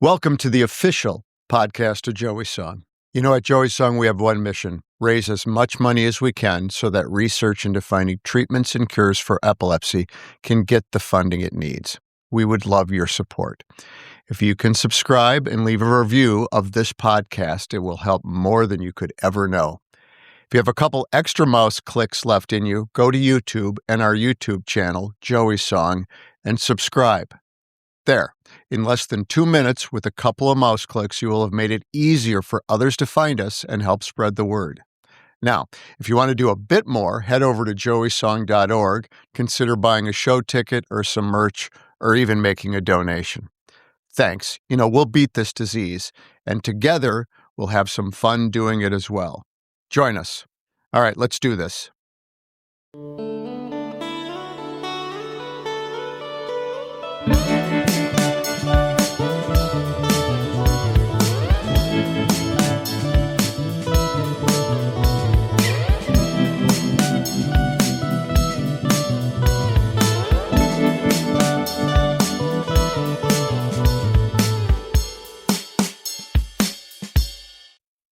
Welcome to the official podcast of Joey's Song. You know, at Joey's Song, we have one mission: raise as much money as we can so that research into finding treatments and cures for epilepsy can get the funding it needs. We would love your support. If you can subscribe and leave a review of this podcast, it will help more than you could ever know. If you have a couple extra mouse clicks left in you, go to YouTube and our YouTube channel, Joey's Song, and subscribe. There, in less than 2 minutes with a couple of mouse clicks, you will have made it easier for others to find us and help spread the word. Now, if you want to do a bit more, head over to joeysong.org, consider buying a show ticket or some merch, or even making a donation. Thanks. You know, we'll beat this disease, and together we'll have some fun doing it as well. Join us. All right, let's do this.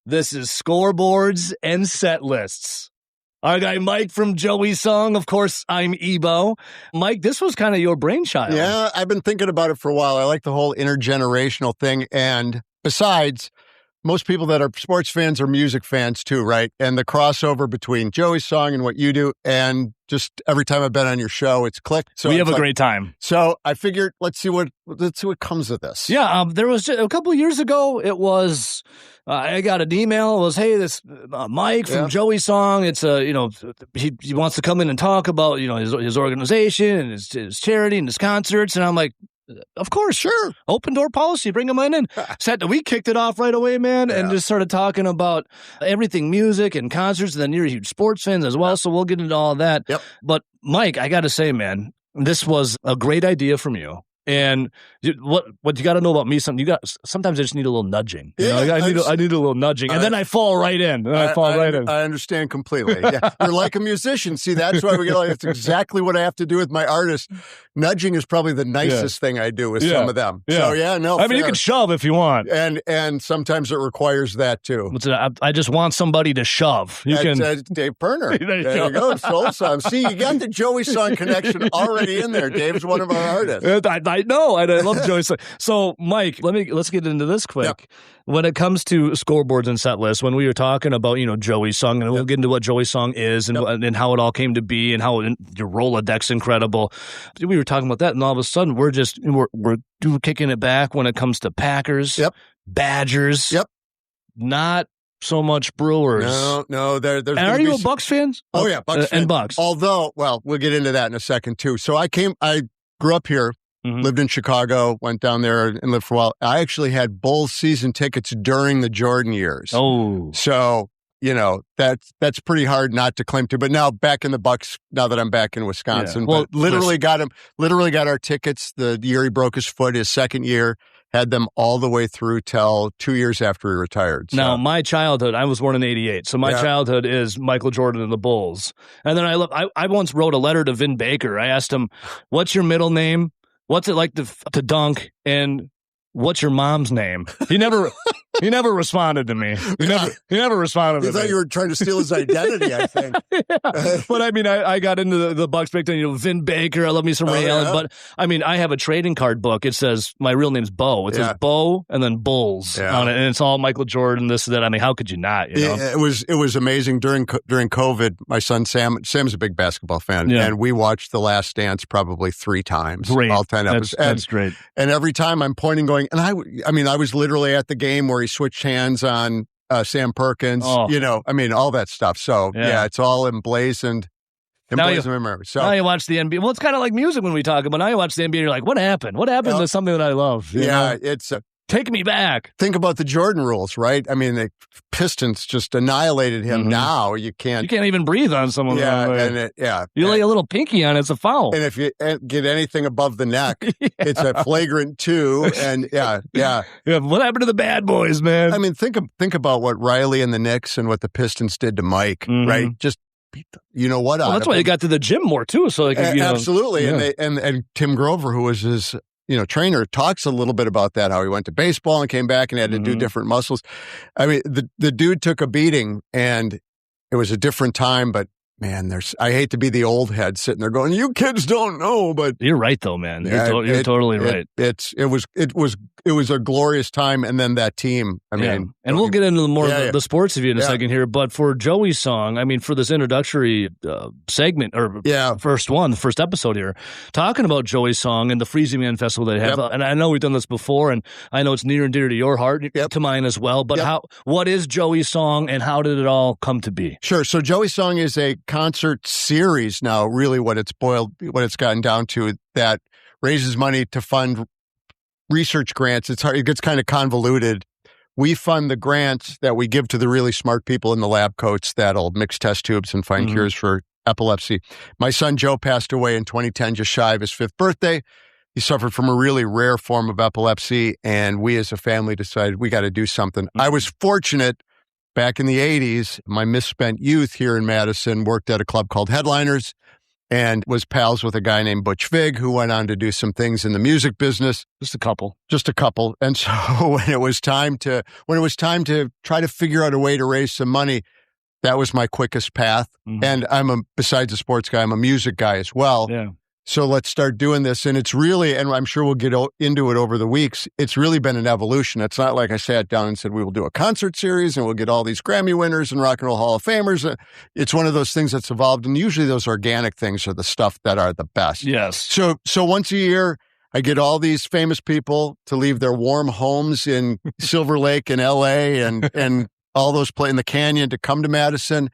This is Scoreboards and Set Lists. Our guy Mike from Joey's Song. Of course, I'm Ebo. Mike, this was kind of your brainchild. Yeah, I've been thinking about it for a while. I like the whole intergenerational thing. And besides, most people that are sports fans are music fans too, right? And the crossover between Joey's Song and what you do, and just every time I've been on your show, it's clicked. So we have a great time. So I figured, let's see what comes of this. Yeah, there was a couple of years ago. It was I got an email. It was, hey, this Mike from Joey's Song. It's he wants to come in and talk about his organization and his charity and his concerts. And I'm like, of course, sure. Open door policy, bring them in. We kicked it off right away, man, and just started talking about everything music and concerts. And then you're a huge sports fans as well, so we'll get into all that. Yep. But Mike, I got to say, man, this was a great idea from you. And what you got to know about me, sometimes I just need a little nudging. I need a little nudging, and then I fall right in. I understand completely. Yeah. You're like a musician. See, that's why that's exactly what I have to do with my artists. Nudging is probably the nicest thing I do with some of them. Yeah. So I mean, you can shove if you want, and sometimes it requires that too. I just want somebody to shove. That's Dave Perner. There you go. Soul Song. See, you got the Joey Song connection already in there. Dave's one of our artists. I know. I love Joey's Song. So, Mike, let's get into this quick. Yep. When it comes to scoreboards and set lists, when we were talking about Joey's Song, and we'll get into what Joey's Song is and how it all came to be and how your Rolodexes incredible. We were talking about that, and all of a sudden we're kicking it back when it comes to Packers, Badgers, not so much Brewers. No. There's. And are you a Bucks fan? Oh yeah, Bucks and Bucks. Although, well, we'll get into that in a second too. So I grew up here. Lived in Chicago, went down there and lived for a while. I actually had Bulls season tickets during the Jordan years. Oh. So, that's pretty hard not to claim to. But now back in the Bucks, now that I'm back in Wisconsin. Yeah. Well, literally got our tickets the year he broke his foot, his second year. Had them all the way through till 2 years after he retired. So. Now, my childhood, I was born in 88, so my childhood is Michael Jordan and the Bulls. And then I once wrote a letter to Vin Baker. I asked him, what's your middle name? What's it like to dunk? And what's your mom's name? He never responded to me. He never responded to me. I thought you were trying to steal his identity, I think. But I mean, I got into the Bucks big time. Vin Baker, I love me some Ray Allen. But I mean, I have a trading card book. It says my real name's Bo. It says Bo and then Bulls on it, and it's all Michael Jordan. This and that. I mean, how could you not? It was amazing during COVID. My son Sam's a big basketball fan, and we watched The Last Dance probably 3 times. Great, all 10 episodes. That's great. And every time I'm pointing, going, and I was literally at the game where he switched hands on Sam Perkins, all that stuff. So it's all emblazoned in memory. So now you watch the NBA. Well, it's kind of like music when we talk about. Now you watch the NBA, you're like, what happened? What happened to something that I love? It's take me back. Think about the Jordan rules, right? I mean, the Pistons just annihilated him. Mm-hmm. Now you can't even breathe on someone. You lay a little pinky on it's a foul. And if you get anything above the neck, it's a flagrant 2. And what happened to the bad boys, man? I mean, think about what Riley and the Knicks and what the Pistons did to Mike, right? Just you know what? Well, that's why he got to the gym more too. So absolutely, and Tim Grover, who was his trainer talks a little bit about that, how he went to baseball and came back and had to do different muscles. I mean, the dude took a beating, and it was a different time, but man, I hate to be the old head sitting there going, "You kids don't know," but you're right though, man. You're totally right. It was a glorious time, and then that team. I mean, and we'll get into more of the sports of you in a second here. But for Joey's song, I mean, for this introductory segment or the first episode here, talking about Joey's song and the Freezing Man Festival they have, and I know we've done this before, and I know it's near and dear to your heart, to mine as well. But what is Joey's song, and how did it all come to be? Sure. So Joey's song is a concert series now, really what it's gotten down to, that raises money to fund research grants. It gets kind of convoluted. We fund the grants that we give to the really smart people in the lab coats that'll mix test tubes and find cures for epilepsy. My son Joe passed away in 2010, just shy of his 5th birthday. He suffered from a really rare form of epilepsy, and we as a family decided we got to do something. I was fortunate. Back in the 80s, my misspent youth here in Madison worked at a club called Headliners and was pals with a guy named Butch Vig, who went on to do some things in the music business. Just a couple. And so when it was time to try to figure out a way to raise some money, that was my quickest path. And besides a sports guy, I'm a music guy as well. Yeah. So let's start doing this. And it's really, and I'm sure we'll get into it over the weeks, it's really been an evolution. It's not like I sat down and said, we will do a concert series and we'll get all these Grammy winners and Rock and Roll Hall of Famers. It's one of those things that's evolved. And usually those organic things are the stuff that are the best. Yes. So once a year, I get all these famous people to leave their warm homes in Silver Lake in LA and all those play in the Canyon to come to Madison.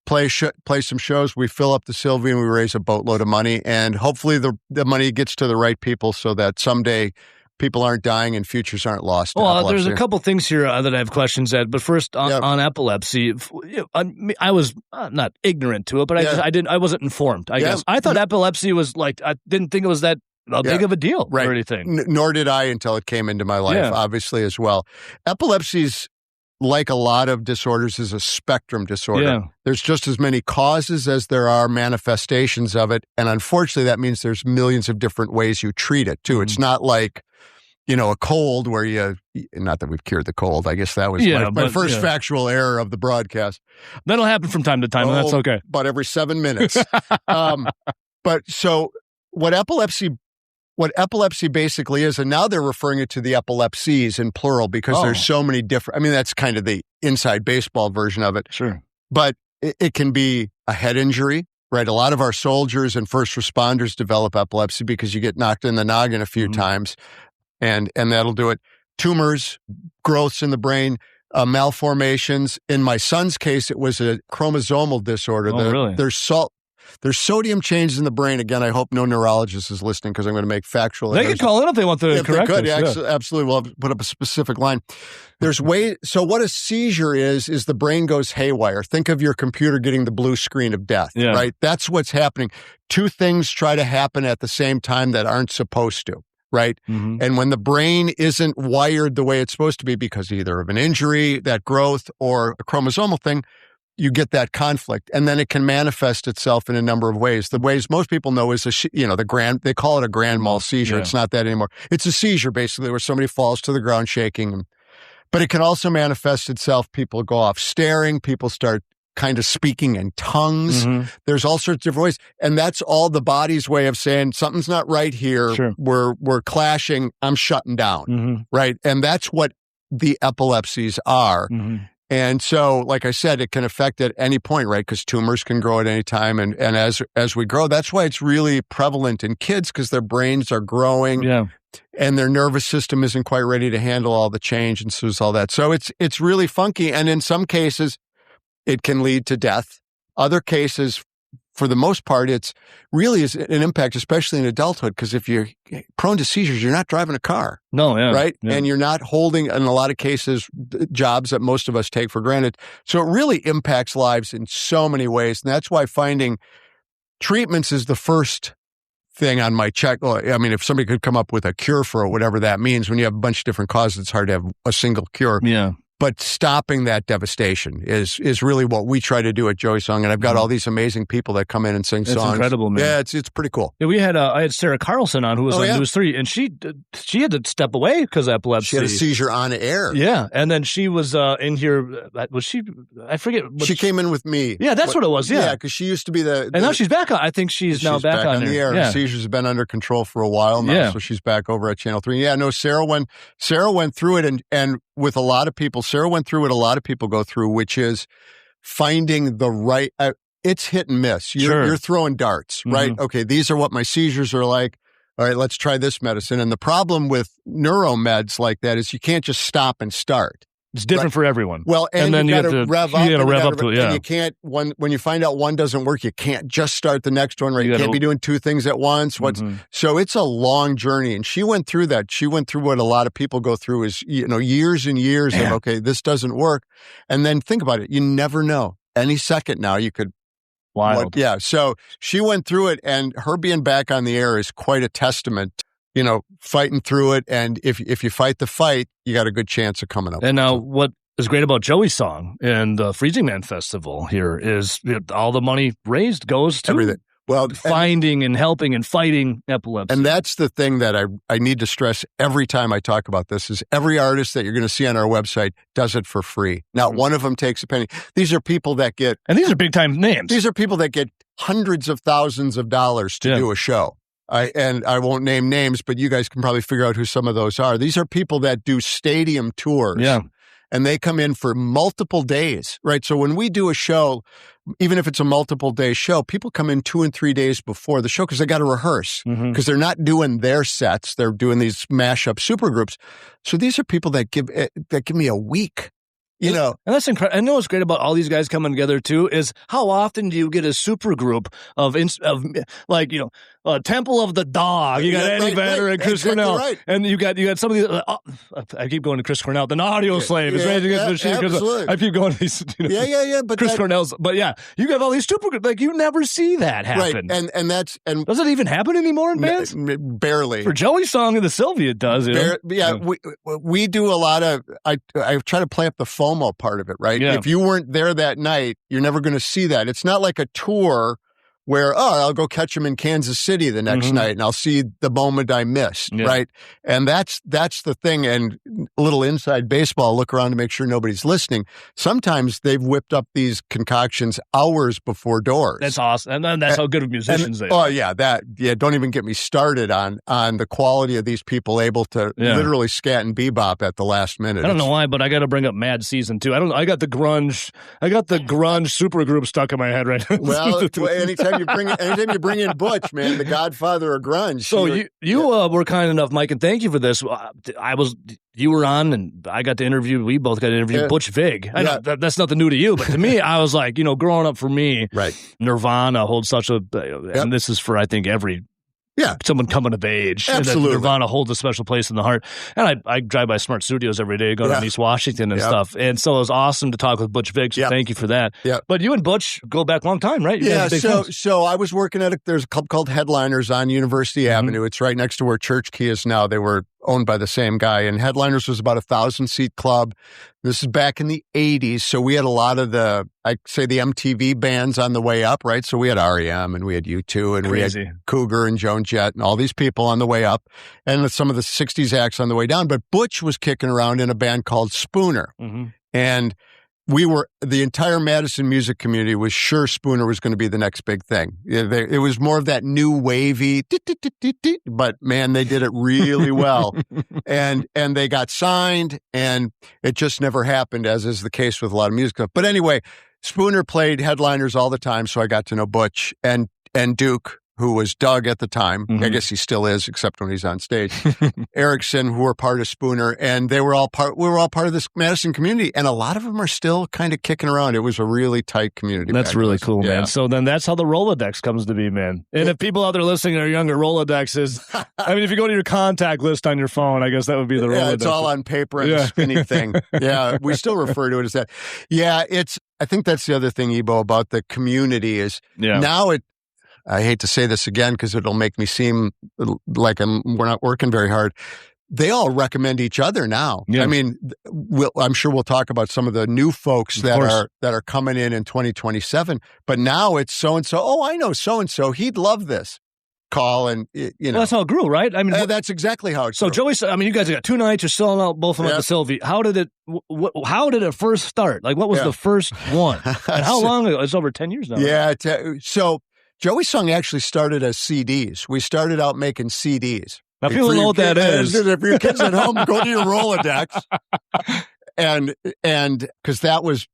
Play some shows. We fill up the Sylvie and we raise a boatload of money, and hopefully the money gets to the right people so that someday people aren't dying and futures aren't lost. Well, there's a couple things here that I have questions at, but first on epilepsy, I was not ignorant to it, but I wasn't informed. I guess I thought epilepsy was like, I didn't think it was that big of a deal or anything. Nor did I until it came into my life, obviously as well. Epilepsy's, like a lot of disorders, is a spectrum disorder. Yeah. There's just as many causes as there are manifestations of it. And unfortunately, that means there's millions of different ways you treat it, too. It's not like, a cold where not that we've cured the cold. I guess that was my first factual error of the broadcast. That'll happen from time to time, and that's okay. About every 7 minutes. But so what epilepsy basically is, and now they're referring it to the epilepsies in plural because there's so many different, I mean, that's kind of the inside baseball version of it. Sure. But it can be a head injury, right? A lot of our soldiers and first responders develop epilepsy because you get knocked in the noggin a few times, and that'll do it. Tumors, growths in the brain, malformations. In my son's case, it was a chromosomal disorder. Really? There's sodium changes in the brain. Again, I hope no neurologist is listening because I'm going to make factual. They can call in if they want to correct us. Yeah, absolutely. We'll put up a specific line. There's so what a seizure is the brain goes haywire. Think of your computer getting the blue screen of death, right? That's what's happening. Two things try to happen at the same time that aren't supposed to, right? And when the brain isn't wired the way it's supposed to be because either of an injury, that growth, or a chromosomal thing, you get that conflict, and then it can manifest itself in a number of ways. The ways most people know is they call it a grand mal seizure. It's not that anymore. It's a seizure basically where somebody falls to the ground shaking. But it can also manifest itself. People go off staring. People start kind of speaking in tongues. There's all sorts of different ways, and that's all the body's way of saying something's not right here. Sure. We're clashing. I'm shutting down, right? And that's what the epilepsies are. And so, like I said, it can affect at any point, right? Because tumors can grow at any time. And as we grow, that's why it's really prevalent in kids, because their brains are growing and their nervous system isn't quite ready to handle all the change. And so there's all that. So it's really funky. And in some cases, it can lead to death. Other cases, for the most part, it's really is an impact, especially in adulthood, because if you're prone to seizures, you're not driving a car. No, right? Yeah. And you're not holding, in a lot of cases, jobs that most of us take for granted. So it really impacts lives in so many ways. And that's why finding treatments is the first thing on my check. I mean, if somebody could come up with a cure for it, whatever that means, when you have a bunch of different causes, it's hard to have a single cure. Yeah. But stopping that devastation is really what we try to do at Joey Song. And I've got all these amazing people that come in and sing songs. It's incredible, man. Yeah, it's pretty cool. Yeah, I had Sarah Carlson on, who was on News 3, and she had to step away because of epilepsy. She had a seizure on air. Yeah, and then she was in here. Was she? I forget. She came in with me. Yeah, that's what it was. Yeah, because she used to be the and now she's back on. I think she's now back on the air. Yeah. The seizures have been under control for a while now, so she's back over at Channel 3. Yeah, no, Sarah went through it, and with a lot of people, Sarah went through what a lot of people go through, which is finding the right. It's hit and miss. You're throwing darts, right? Okay, these are what my seizures are like. All right, let's try this medicine. And the problem with neuromeds like that is you can't just stop and start. It's different for everyone. Well, and then you got to rev up. You got to rev up to it, yeah. And you can't, when you find out one doesn't work, you can't just start the next one, right? You can't be doing two things at once. So it's a long journey. And she went through that. She went through what a lot of people go through is, years and years of, okay, this doesn't work. And then think about it. You never know. Any second now you could. Wild. So she went through it, and her being back on the air is quite a testament, fighting through it. And if you fight the fight, you got a good chance of coming up. And now what is great about Joey Song and the Freezing Man Festival here is all the money raised goes to everything. Well, finding and helping and fighting epilepsy. And that's the thing that I need to stress every time I talk about this is every artist that you're going to see on our website does it for free. Not one of them takes a penny. These are people that get... And these are big-time names. These are people that get hundreds of thousands of dollars to do a show. And I won't name names, but you guys can probably figure out who some of those are. These are people that do stadium tours. Yeah. And they come in for multiple days, right? So when we do a show, even if it's a multiple day show, people come in 2 and 3 days before the show because they got to rehearse because they're not doing their sets. They're doing these mashup supergroups. So these are people that give me a week. And that's incredible. I know what's great about all these guys coming together too is how often do you get a super group of Temple of the Dog? You got Eddie Vedder and Chris Cornell, and you got some of these. I keep going to Chris Cornell. The Audio Slave is Rage Against the Machine. Because I keep going to these. But Chris Cornell's. But you have all these super groups. Like you never see that happen. Right, and does it even happen anymore in bands? Barely. For Joey Song and the Sylvia, it does. We do a lot of. I try to play up the FOMO part of it, right? Yeah. If you weren't there that night, you're never going to see that. It's not like a tour where, I'll go catch them in Kansas City the next night and I'll see the moment I missed, right? And that's the thing. And a little inside baseball, look around to make sure nobody's listening. Sometimes they've whipped up these concoctions hours before doors. That's awesome. And that's how good of musicians they are. Oh, yeah. Don't even get me started on the quality of these people able to literally scat and bebop at the last minute. I don't know why, but I got to bring up Mad Season 2. I got the grunge supergroup stuck in my head right now. Well, anytime you bring in Butch, man, the godfather of grunge. So you were kind enough, Mike, and thank you for this. You were on, and I got to interview. We both got to interview Butch Vig. I know that's nothing new to you, but to me, I was like, growing up for me, right? Nirvana holds such a, and this is for I think every. Yeah, someone coming of age. Absolutely. And Nirvana holds a special place in the heart. And I drive by Smart Studios every day, go to East Washington and stuff. And so it was awesome to talk with Butch Vig. So thank you for that. Yeah. But you and Butch go back a long time, right? So I was working there's a club called Headliners on University Avenue. It's right next to where Church Key is now. They were owned by the same guy. And Headliners was about 1,000-seat club. This is back in the 80s. So we had a lot of the MTV bands on the way up, right? So we had REM and we had U2 and we had Cougar and Joan Jett and all these people on the way up and some of the 60s acts on the way down. But Butch was kicking around in a band called Spooner. And the entire Madison music community was sure Spooner was going to be the next big thing. It was more of that new wavy, but man, they did it really well. and they got signed and it just never happened, as is the case with a lot of music stuff. But anyway, Spooner played Headliners all the time. So I got to know Butch and Duke, who was Doug at the time. I guess he still is, except when he's on stage. Erickson, who were part of Spooner, and we were all part of this Madison community, and a lot of them are still kind of kicking around. It was a really tight community. That's really cool, man. So then that's how the Rolodex comes to be, man. And if people out there listening are younger, Rolodexes, if you go to your contact list on your phone, I guess that would be the Rolodex. Yeah, it's all on paper and a spinny thing. Yeah, we still refer to it as that. Yeah, I think that's the other thing, Ebo, about the community is now I hate to say this again because it'll make me seem like we're not working very hard. they all recommend each other now. Yeah. I mean, I'm sure we'll talk about some of the new folks that are coming in 2027. But now it's so-and-so. Oh, I know so-and-so. He'd love this. Call and, you know. Well, that's how it grew, right? I mean, that's exactly how it grew. So Joey, I mean, you guys got 2 nights. You're selling out both of them at the Sylvie. How did it first start? Like, what was the first one? And how long ago? It's over 10 years now. Yeah. Right? So Joey Song actually started as CDs. We started out making CDs. Now, people know what that is. If your kids at home, go to your Rolodex. And because that was,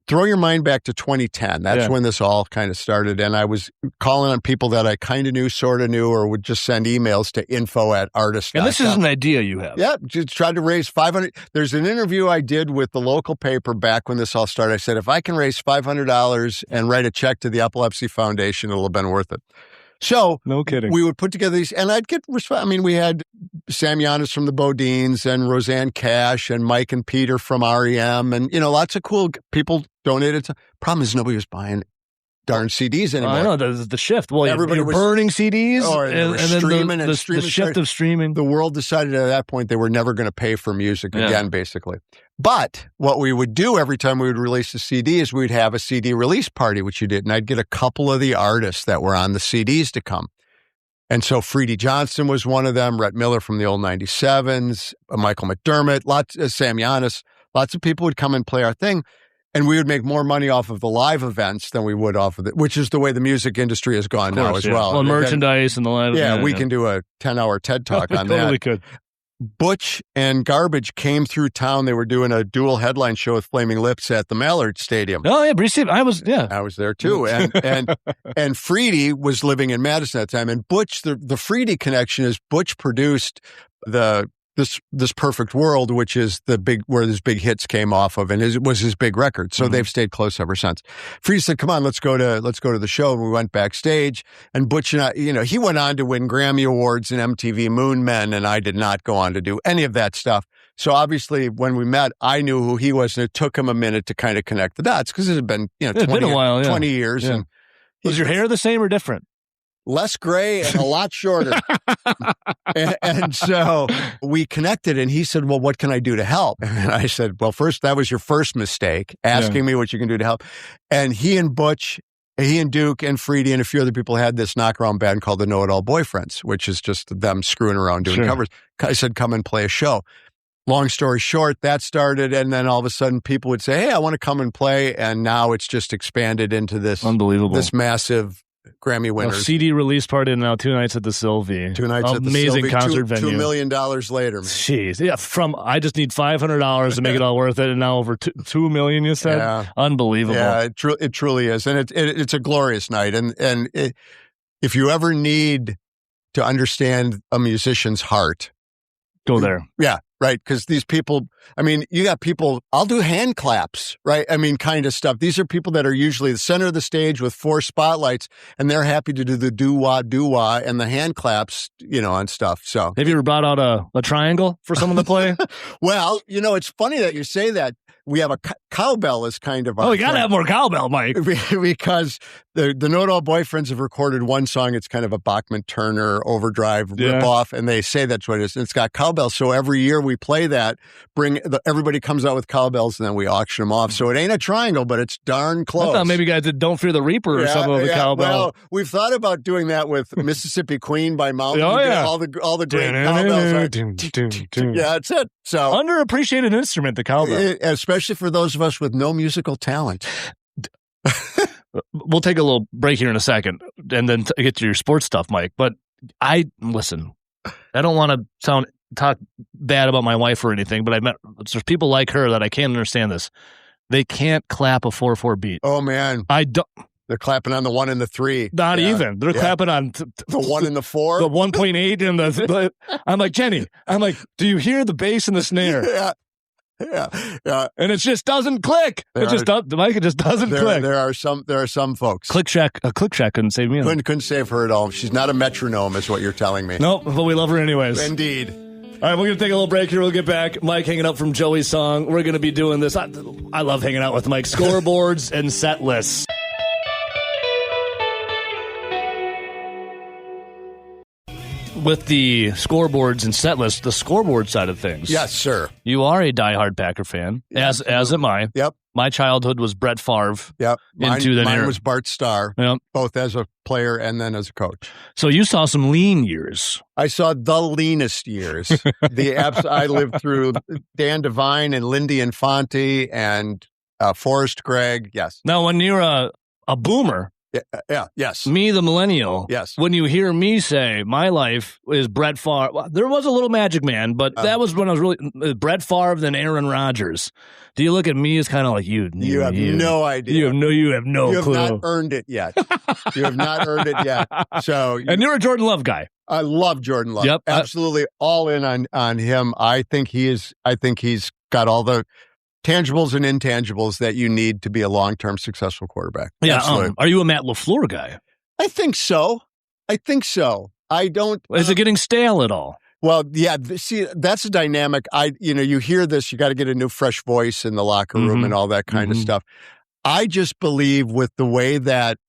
throw your mind back to 2010. That's when this all kind of started. And I was calling on people that I kind of knew, sort of knew, or would just send emails to info@artist.com. And this is an idea you have. Yeah, just tried to raise $500. There's an interview I did with the local paper back when this all started. I said, if I can raise $500 and write a check to the Epilepsy Foundation, it'll have been worth it. So no kidding. We would put together these, and I'd get response. I mean, we had Sam Yannis from the Bodines and Roseanne Cash and Mike and Peter from REM, and lots of cool people donated. Problem is, nobody was buying darn CDs anymore. I know the shift. Well, everybody was burning CDs, and streaming then the shift of streaming. The world decided at that point they were never going to pay for music again, basically. But what we would do every time we would release a CD is we'd have a CD release party, which you did, and I'd get a couple of the artists that were on the CDs to come. And so Freddie Johnson was one of them, Rhett Miller from the old 97s, Michael McDermott, Sam Yannis. Lots of people would come and play our thing. And we would make more money off of the live events than we would off of it, which is the way the music industry has gone now as well. Well, merchandise and the live. Yeah, we can do a 10-hour TED Talk on that. Totally could. Butch and Garbage came through town. They were doing a dual headline show with Flaming Lips at the Mallard Stadium. Oh, yeah, I was there too. And Freddie was living in Madison at the time. And Butch, the Freddie connection is Butch produced this Perfect World, which is where his big hits came off of, and it was his big record. So they've stayed close ever since. Freddie said, "Come on, let's go to the show." And we went backstage, and Butch and I, he went on to win Grammy Awards and MTV Moon Men, and I did not go on to do any of that stuff. So obviously, when we met, I knew who he was, and it took him a minute to kind of connect the dots because it had been 20 years. Yeah. And was your hair the same or different? Less gray and a lot shorter. and so we connected, and he said, well, what can I do to help? And I said, well, first, that was your first mistake, asking me what you can do to help. And he and Duke and Freddie and a few other people had this knockaround band called the Know-It-All Boyfriends, which is just them screwing around doing covers. I said, come and play a show. Long story short, that started, and then all of a sudden people would say, hey, I want to come and play, and now it's just expanded into this unbelievable, this massive Grammy winners. CD release party, and now 2 nights at the Sylvie. 2 nights at the Sylvie. Amazing concert venue. $2 million later, man. Jeez. Yeah, I just need $500 to make it all worth it, and now over $2 million, you said? Yeah. Unbelievable. Yeah, it truly is. And it's a glorious night. And if you ever need to understand a musician's heart, go there. Yeah, right. Because these people, I mean, you got people, I'll do hand claps, right? I mean, kind of stuff. These are people that are usually the center of the stage with 4 spotlights, and they're happy to do the doo-wah and the hand claps, on stuff. So, have you ever brought out a triangle for someone to play? Well, it's funny that you say that. We have a cowbell as kind of we got to have more cowbell, Mike. Because the Know-It-All Boyfriends have recorded one song. It's kind of a Bachman Turner overdrive ripoff, and they say that's what it is. And it's got cowbell. So every year we play that, everybody comes out with cowbells, and then we auction them off. So it ain't a triangle, but it's darn close. I thought maybe guys did Don't Fear the Reaper or something with the cowbell. Well, we've thought about doing that with Mississippi Queen by Mountain. All the great cowbells. Yeah, that's it. So underappreciated instrument, the cowbell. Especially for those of us with no musical talent. We'll take a little break here in a second and then get to your sports stuff, Mike. But I don't want to talk bad about my wife or anything, but there's people like her that I can't understand this. They can't clap a 4/4 beat. Oh, man. I don't. They're clapping on the 1 and the 3. Not even. They're clapping on the 1 and the 4. The 1.8 and the. I'm like, Jenny. Do you hear the bass and the snare? Yeah. And it just doesn't click. Mike, it just doesn't click. There are some folks. Click Shack couldn't save me. Couldn't save her at all. She's not a metronome, is what you're telling me. Nope, but we love her anyways. Indeed. All right, we're going to take a little break here. We'll get back. Mike hanging out from Joey's song. We're going to be doing this. I love hanging out with Mike. Scoreboards and set lists. with the scoreboards and set lists, the scoreboard side of things. Yes, sir. You are a diehard Packer fan, as am I. Yep. My childhood was Brett Favre. Yep. Mine was Bart Starr, yep. both as a player and then as a coach. So you saw some lean years. I saw the leanest years. I lived through Dan Devine and Lindy Infante and Forrest Gregg. Yes. Now, when you're a boomer, yes. Me, the millennial. Yes. When you hear me say my life is Brett Favre, well, there was a little Magic Man, but that was when I was really Brett Favre, then Aaron Rodgers. Do you look at me as kind of like you? You have no idea. You have no clue. You have not earned it yet. You have not earned it yet. And you're a Jordan Love guy. I love Jordan Love. Yep. Absolutely all in on him. I think he's got all the tangibles and intangibles that you need to be a long-term successful quarterback. Yeah. Are you a Matt LaFleur guy? I think so. I don't. Is it getting stale at all? Well, yeah. See, that's a dynamic. You hear this. You got to get a new, fresh voice in the locker room and all that kind of stuff. I just believe with the way that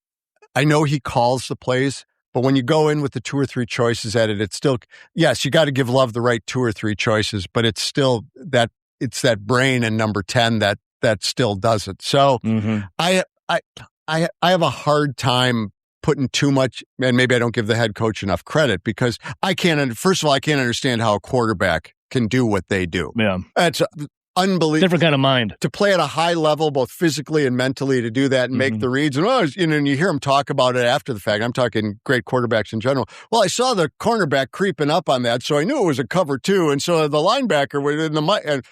I know he calls the plays, but when you go in with the 2 or 3 choices at it, it's still yes. You got to give Love the right 2 or 3 choices, but it's still that. It's that brain and number 10 that still does it. So I have a hard time putting too much, and maybe I don't give the head coach enough credit because first of all, I can't understand how a quarterback can do what they do. Yeah. It's unbelievable. Different kind of mind. To play at a high level, both physically and mentally, to do that and make the reads. And, and you hear them talk about it after the fact. I'm talking great quarterbacks in general. Well, I saw the cornerback creeping up on that, so I knew it was a cover 2. And so the linebacker was in the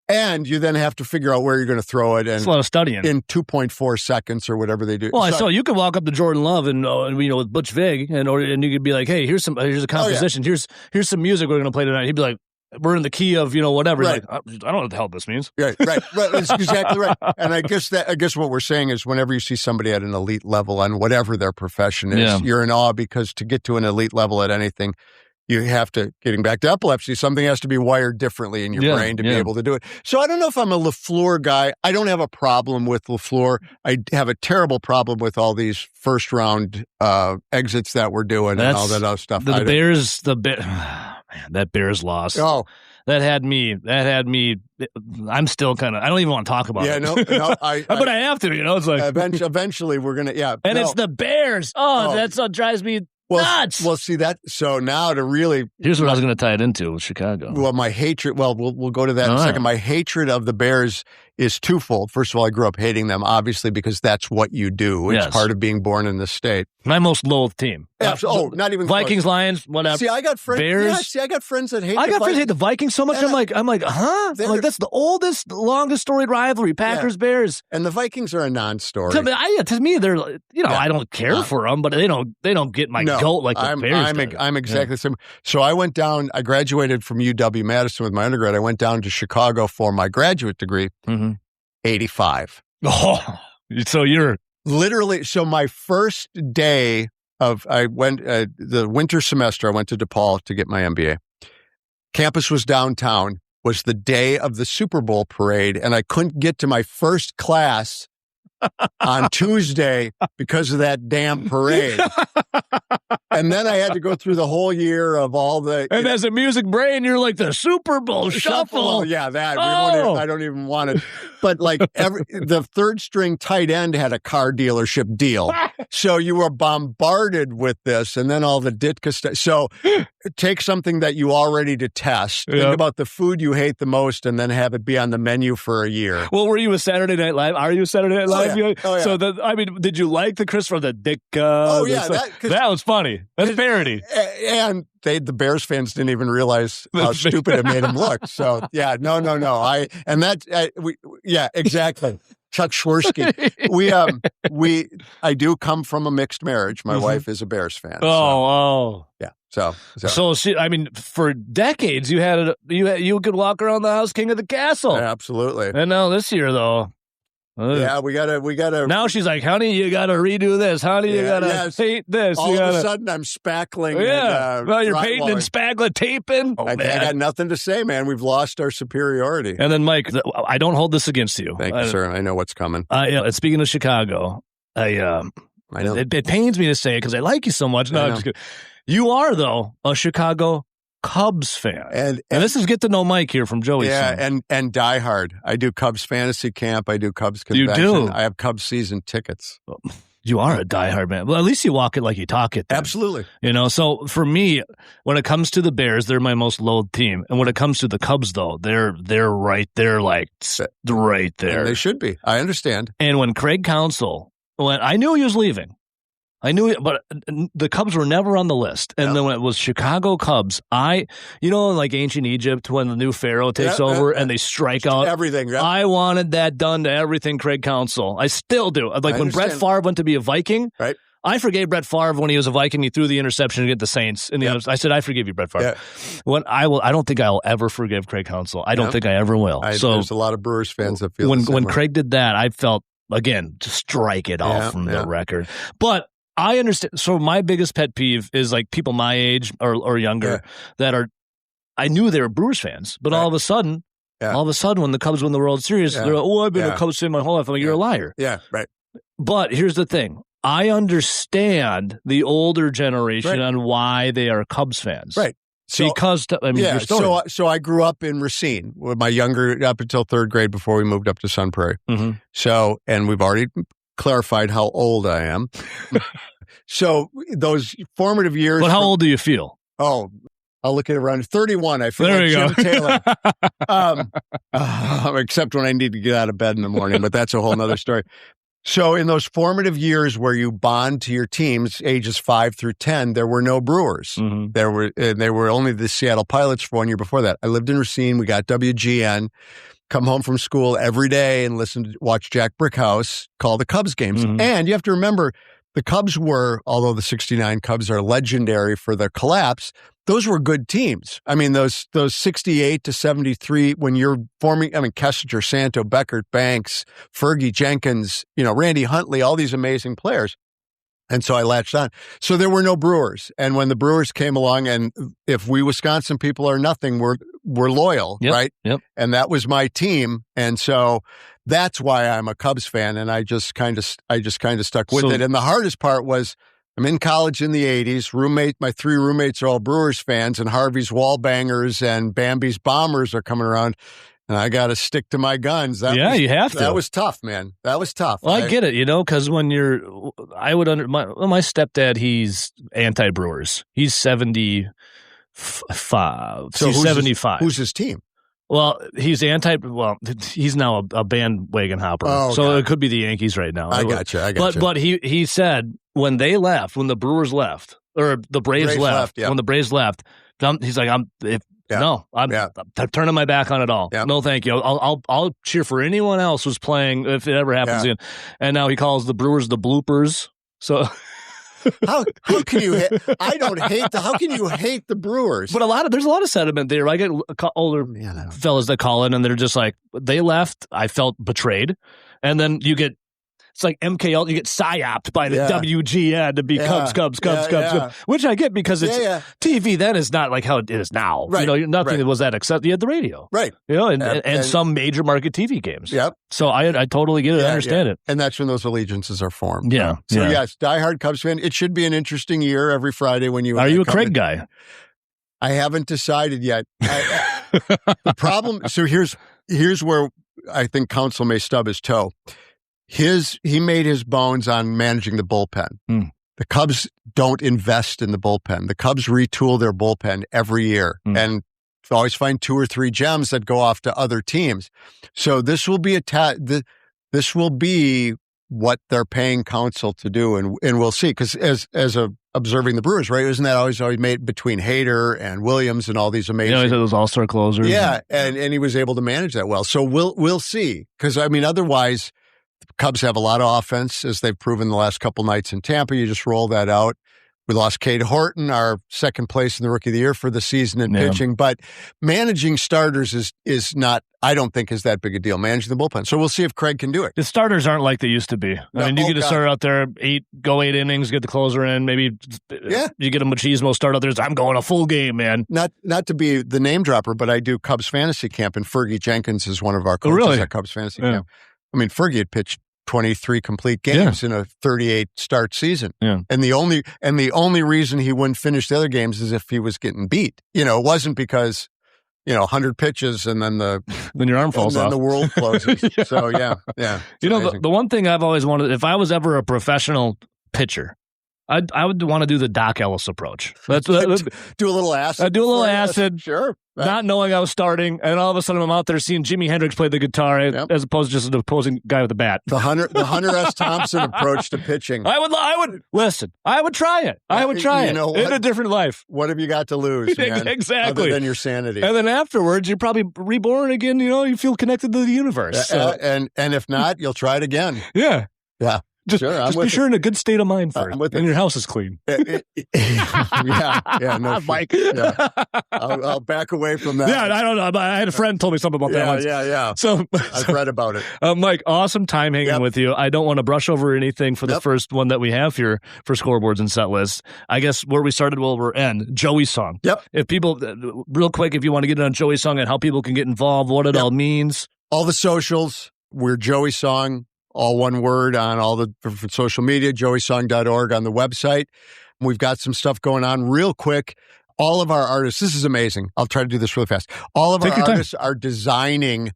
and you then have to figure out where you're going to throw it. And it's a lot of studying. In 2.4 seconds or whatever they do. Well, I saw you could walk up to Jordan Love and with Butch Vig and you could be like, hey, here's a composition. Here's some music we're going to play tonight. He'd be like, we're in the key of, whatever. Right. Like, I don't know what the hell this means. Right. That's exactly right. And I guess what we're saying is whenever you see somebody at an elite level on whatever their profession is, you're in awe because to get to an elite level at anything, you have to, getting back to epilepsy, something has to be wired differently in your brain to be able to do it. So I don't know if I'm a LaFleur guy. I don't have a problem with LaFleur. I have a terrible problem with all these first round exits that we're doing and all that other stuff. That Bears loss. Oh. That had me. I'm still kind of. I don't even want to talk about it. No. But I have to. It's like eventually we're gonna. Yeah, and it's the Bears. Oh, that's what drives me nuts. Well, see that. So now to really, here's what I was going to tie it into with Chicago. Well, my hatred. Well, we'll go to that in a second. My hatred of the Bears is twofold. First of all, I grew up hating them, obviously, because that's what you do. It's part of being born in this state. My most loathed team. Not even Vikings, close. Lions, whatever. See, I got friends. Bears. I got friends that hate. I got friends that hate the Vikings so much. I'm like, huh? I'm like, that's the oldest, longest storied rivalry. Packers, Bears, and the Vikings are a non-story. To me, they're I don't care for them, but they don't get my goat like the Bears. I'm exactly the same. So I went down. I graduated from UW-Madison with my undergrad. I went down to Chicago for my graduate degree. 85. Oh, so you're literally. So my first day I went the winter semester. I went to DePaul to get my MBA. Campus was downtown. Was the day of the Super Bowl parade, and I couldn't get to my first class on Tuesday because of that damn parade. And then I had to go through the whole year of all the... And as a music brain, you're like the Super Bowl shuffle. Yeah, that. I don't even want it. But the third string tight end had a car dealership deal. So you were bombarded with this and then all the Ditka stuff. So take something that you already detest. Think about the food you hate the most and then have it be on the menu for a year. Well, were you a Saturday Night Live? Are you a Saturday Night Live? Oh, yeah. So, did you like the Christopher the Ditka? Oh, yeah. That was funny. That's parody. And the Bears fans didn't even realize how stupid it made them look. So, no. Exactly. Chuck Swirsky. I do come from a mixed marriage. My wife is a Bears fan. Yeah. So she, for decades you could walk around the house king of the castle. Yeah, absolutely. And now this year though. We gotta. Now she's like, honey, you gotta redo this. Honey, you gotta paint this. All of a sudden, I'm spackling. Yeah, well, you're painting and spackling, taping. I got nothing to say, man. We've lost our superiority. And then, Mike, I don't hold this against you. Thank you, sir. I know what's coming. And speaking of Chicago, I know it pains me to say it because I like you so much. No, I'm just kidding. You are, though, a Chicago Cubs fan. And this is Get to Know Mike here from Joey. Yeah, and diehard. I do Cubs fantasy camp. I do Cubs convention. You do? I have Cubs season tickets. You are a diehard man. Well, at least you walk it like you talk it. Then. Absolutely. So for me, when it comes to the Bears, they're my most loathed team. And when it comes to the Cubs, though, they're right there, like right there. And they should be. I understand. And when Craig Counsell, I knew he was leaving. I knew it, but the Cubs were never on the list. And then when it was Chicago Cubs, like ancient Egypt, when the new pharaoh takes over and they strike out everything. Yeah. I wanted that done to everything Craig Counsell. I still do. Like when Brett Favre went to be a Viking, right? I forgave Brett Favre when he was a Viking. He threw the interception against the Saints. I said, I forgive you, Brett Favre. Yeah. I don't think I'll ever forgive Craig Counsell. I don't think I ever will. There's a lot of Brewers fans that feel when Craig did that, I felt, again, to strike it off from the record. But I understand. So my biggest pet peeve is like people my age or younger that are. I knew they were Brewers fans, but all of a sudden, when the Cubs win the World Series, they're like, I've been a Cubs fan my whole life. I'm like, you're a liar. Yeah, right. But here's the thing: I understand the older generation on why they are Cubs fans, right? Because your story. So I grew up in Racine with my younger up until third grade before we moved up to Sun Prairie. Mm-hmm. So, and we've already clarified how old I am. So those formative years. But how old do you feel? Oh, I'll look at around 31. I feel there like Jim Taylor. Except when I need to get out of bed in the morning, but that's a whole nother story. So in those formative years where you bond to your teams, ages 5 through 10, there were no Brewers. Mm-hmm. There were only the Seattle Pilots for 1 year before that. I lived in Racine. We got WGN. Come home from school every day and watch Jack Brickhouse call the Cubs games. Mm-hmm. And you have to remember, the Cubs were, although the 69 Cubs are legendary for their collapse, those were good teams. I mean, those 68 to 73, when you're forming, Kessinger, Santo, Beckert, Banks, Fergie, Jenkins, Randy Huntley, all these amazing players. And so I latched on. So there were no Brewers. And when the Brewers came along, and if we Wisconsin people are nothing, we're loyal, right? Yep. And that was my team. And so that's why I'm a Cubs fan. And I just kind of stuck with it. And the hardest part was I'm in college in the 80s. My 3 roommates are all Brewers fans, and Harvey's Wallbangers and Bambi's Bombers are coming around. And I got to stick to my guns. You have to. That was tough, man. That was tough. Well, I get it, because when my stepdad, he's anti-Brewers. He's 75. So he's 75. Who's his team? Well, he's he's now a bandwagon hopper. Oh, so it could be the Yankees right now. I got you. But he said when the Brewers left, or the Braves left, when the Braves left, he's like, I'm turning my back on it all. Yeah. No, thank you. I'll cheer for anyone else who's playing if it ever happens again. And now he calls the Brewers the bloopers. So how can you? How can you hate the Brewers? But there's a lot of sentiment there. I get older fellas that call in and they're just like, they left. I felt betrayed, and then you get. It's like MKL, you get psyoped by the WGN to be Cubs, which I get because it's TV then is not like how it is now. Right. Nothing was that except you had the radio. Right. And some major market TV games. Yep. So I totally get it. I understand it. And that's when those allegiances are formed. Yeah. So yes, diehard Cubs fan. It should be an interesting year every Friday when you. Are you a Craig guy? I haven't decided yet. The problem. So here's where I think Counsell may stub his toe. He made his bones on managing the bullpen. The Cubs don't invest in the bullpen. The Cubs retool their bullpen every year and always find 2 or 3 gems that go off to other teams. So this will be this will be what they're paying Counsell to do, and we'll see. Because as observing the Brewers, right? Isn't that always made between Hader and Williams and all these amazing? He had those all-star closers. Yeah, and he was able to manage that well. So we'll see. Because otherwise. The Cubs have a lot of offense, as they've proven the last couple nights in Tampa. You just roll that out. We lost Cade Horton, our second place in the Rookie of the Year for the season in pitching. But managing starters is not, I don't think, is that big a deal. Managing the bullpen. So we'll see if Craig can do it. The starters aren't like they used to be. You get a starter out there, 8 innings, get the closer in. Maybe you get a Machismo start out there. I'm going a full game, man. Not to be the name dropper, but I do Cubs fantasy camp, and Fergie Jenkins is one of our coaches at Cubs fantasy camp. Fergie had pitched 23 complete games in a 38 start season. Yeah. And the only reason he wouldn't finish the other games is if he was getting beat. It wasn't because 100 pitches and then your arm falls off. And then the world closes. Yeah. So yeah. The one thing I've always wanted, if I was ever a professional pitcher, I would want to do the Doc Ellis approach. Do a little acid. I'd do a little acid. Sure. Not knowing I was starting, and all of a sudden I'm out there seeing Jimi Hendrix play the guitar as opposed to just an opposing guy with a bat. The Hunter S. Thompson approach to pitching. I would listen. I would try it. I would try it in a different life. What have you got to lose, man? Exactly. Other than your sanity. And then afterwards, you're probably reborn again. You feel connected to the universe. And if not, you'll try it again. Yeah. Yeah. Just be sure in a good state of mind first, and your house is clean. No, Mike. Yeah. I'll back away from that. Yeah, I don't know. I had a friend told me something about that once. Yeah. So I've read about it. Mike, awesome time hanging with you. I don't want to brush over anything for the first one that we have here for scoreboards and set lists. I guess where we started, we'll end. Joey's song. Yep. If people, real quick, if you want to get in on Joey's song and how people can get involved, what it all means. All the socials, we're Joey Song. All one word on all the social media, joeysong.org on the website. We've got some stuff going on real quick. All of our artists, this is amazing. I'll try to do this really fast. All of our artists are designing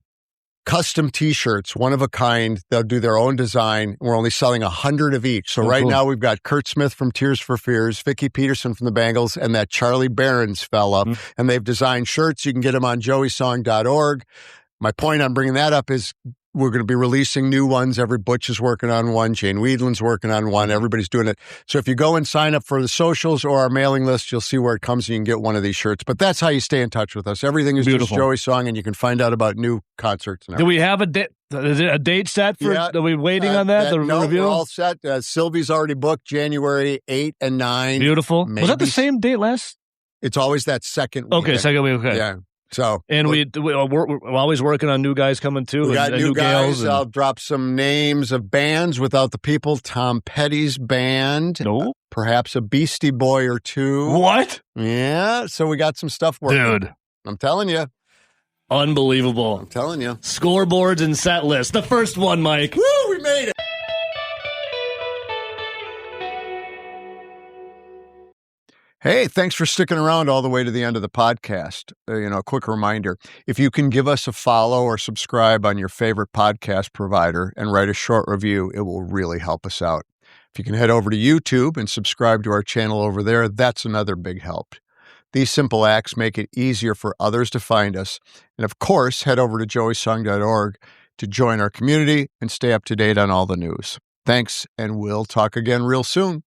custom T-shirts, one of a kind. They'll do their own design. We're only selling 100 of each. So now we've got Kurt Smith from Tears for Fears, Vicky Peterson from the Bangles, and that Charlie Barron's fella. And they've designed shirts. You can get them on joeysong.org. My point on bringing that up is we're going to be releasing new ones. Every Butch is working on one. Jane Weedland's working on one. Everybody's doing it. So if you go and sign up for the socials or our mailing list, you'll see where it comes and you can get one of these shirts. But that's how you stay in touch with us. Everything is just Joey Song, and you can find out about new concerts. Do we have a date set for? Are we waiting on that? No, review? We're all set. Sylvie's already booked January 8 and 9. Beautiful. Was that the same date last? It's always that second week. Okay, second week. Okay. Yeah. So, and we're always working on new guys coming too. We got new guys. I'll I'll drop some names of bands without the people. Tom Petty's band. No. Perhaps a Beastie Boy or two. What? Yeah. So we got some stuff working. Dude. I'm telling you. Unbelievable. I'm telling you. Scoreboards and set lists. The first one, Mike. Woo, we made it. Hey, thanks for sticking around all the way to the end of the podcast. A quick reminder, if you can give us a follow or subscribe on your favorite podcast provider and write a short review, it will really help us out. If you can head over to YouTube and subscribe to our channel over there, that's another big help. These simple acts make it easier for others to find us. And of course, head over to joeysong.org to join our community and stay up to date on all the news. Thanks, and we'll talk again real soon.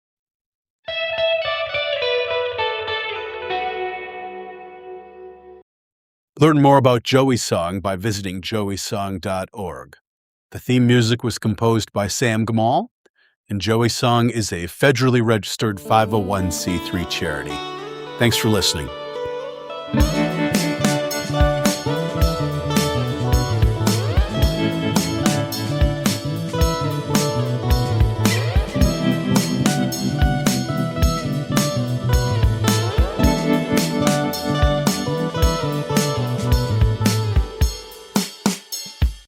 Learn more about Joey's Song by visiting joeysong.org. The theme music was composed by Sam Gamal, and Joey's Song is a federally registered 501c3 charity. Thanks for listening.